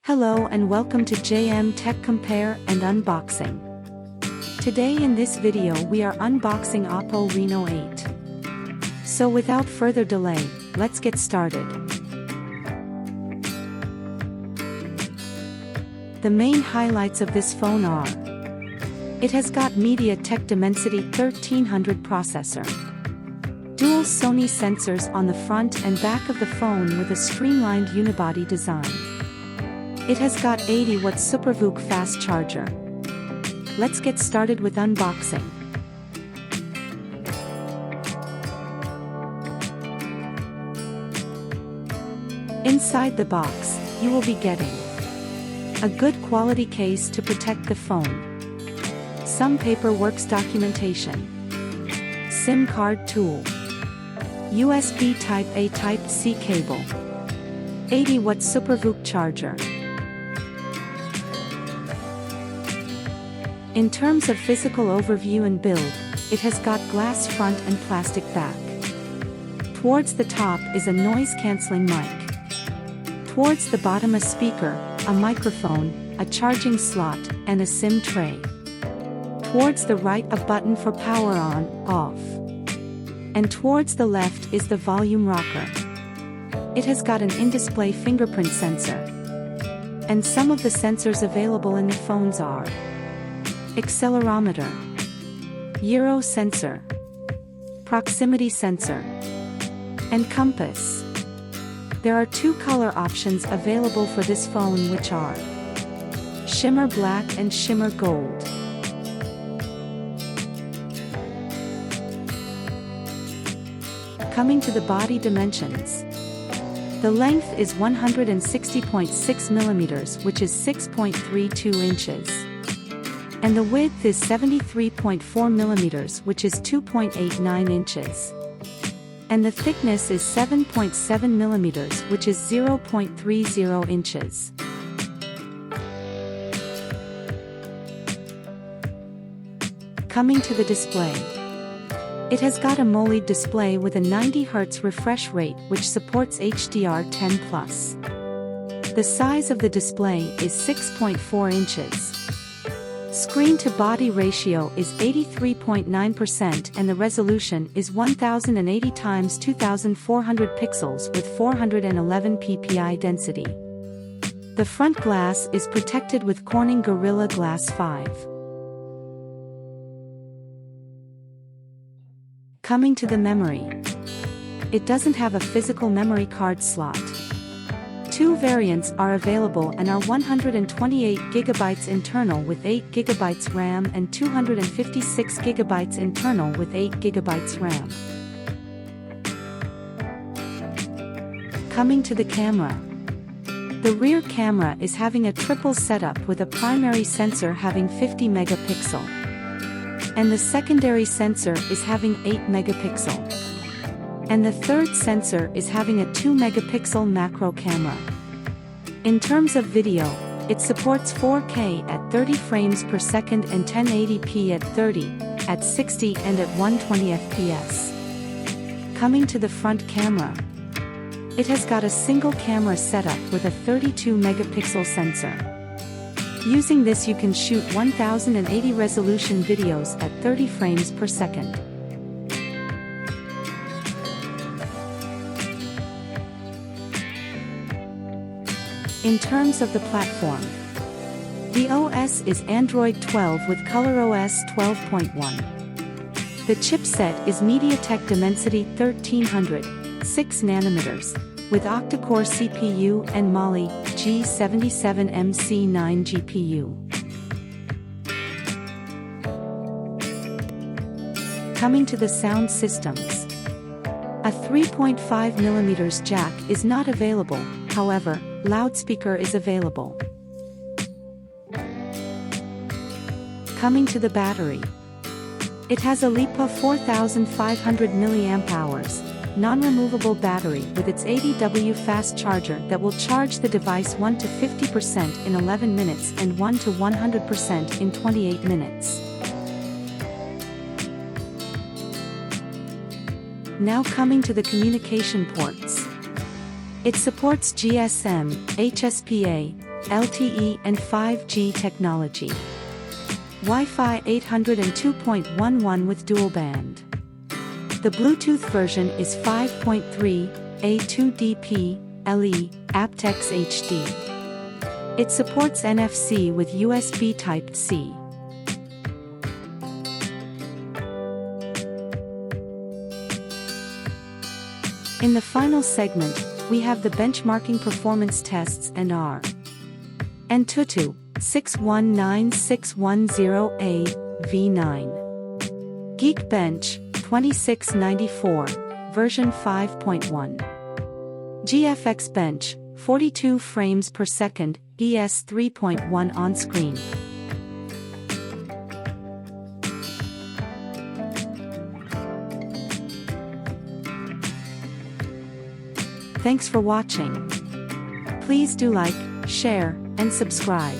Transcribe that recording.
Hello and welcome to JM Tech Compare and Unboxing. Today in this video we are unboxing Oppo Reno 8. So without further delay, let's get started. The main highlights of this phone are: it has got MediaTek Dimensity 1300 processor, dual Sony sensors on the front and back of the phone with a streamlined unibody design. It has got 80-watt SuperVOOC fast charger. Let's get started with unboxing. Inside the box, you will be getting a good quality case to protect the phone, some paperwork's documentation, SIM card tool, USB Type-A Type-C cable, 80-watt SuperVOOC charger. In terms of physical overview and build, it has got glass front and plastic back. Towards the top is a noise-cancelling mic. Towards the bottom a speaker, a microphone, a charging slot, and a SIM tray. Towards the right a button for power on, off. And towards the left is the volume rocker. It has got an in-display fingerprint sensor. And some of the sensors available in the phones are accelerometer, gyro sensor, proximity sensor, and compass. There are two color options available for this phone, which are shimmer black and shimmer gold. Coming to the body dimensions, the length is 160.6 millimeters, which is 6.32 inches. And the width is 73.4 millimeters, which is 2.89 inches. And the thickness is 7.7 millimeters, which is 0.30 inches. Coming to the display, it has got a AMOLED display with a 90 Hz refresh rate, which supports HDR10+. The size of the display is 6.4 inches. Screen-to-body ratio is 83.9% and the resolution is 1080 x 2400 pixels with 411 ppi density. The front glass is protected with Corning Gorilla Glass 5. Coming to the memory, it doesn't have a physical memory card slot. Two variants are available and are 128GB internal with 8GB RAM and 256GB internal with 8GB RAM. Coming to the camera, the rear camera is having a triple setup with a primary sensor having 50 megapixel. And the secondary sensor is having 8 megapixel. And the third sensor is having a 2 megapixel macro camera. In terms of video, it supports 4K at 30 frames per second and 1080p at 30, at 60 and at 120 fps. Coming to the front camera, it has got a single camera setup with a 32 megapixel sensor. Using this you can shoot 1080 resolution videos at 30 frames per second. In terms of the platform, the OS is Android 12 with ColorOS 12.1. The chipset is MediaTek Dimensity 1300, 6 nanometers, with octa-core CPU and Mali G77MC9 GPU. Coming to the sound systems, a 3.5mm jack is not available, however, loudspeaker is available. Coming to the battery, it has a LiPo 4500 mAh, non-removable battery with its 80W fast charger that will charge the device 1 to 50% in 11 minutes and 1 to 100% in 28 minutes. Now coming to the communication ports. It supports GSM, HSPA, LTE and 5G technology. Wi-Fi 802.11 with dual band. The Bluetooth version is 5.3, A2DP, LE, aptX HD. It supports NFC with USB Type-C. In the final segment, we have the benchmarking performance tests and R. Antutu 619610A V9. Geekbench 2694, version 5.1. GFX Bench 42 frames per second, ES 3.1 on screen. Thanks for watching. Please do like, share, and subscribe.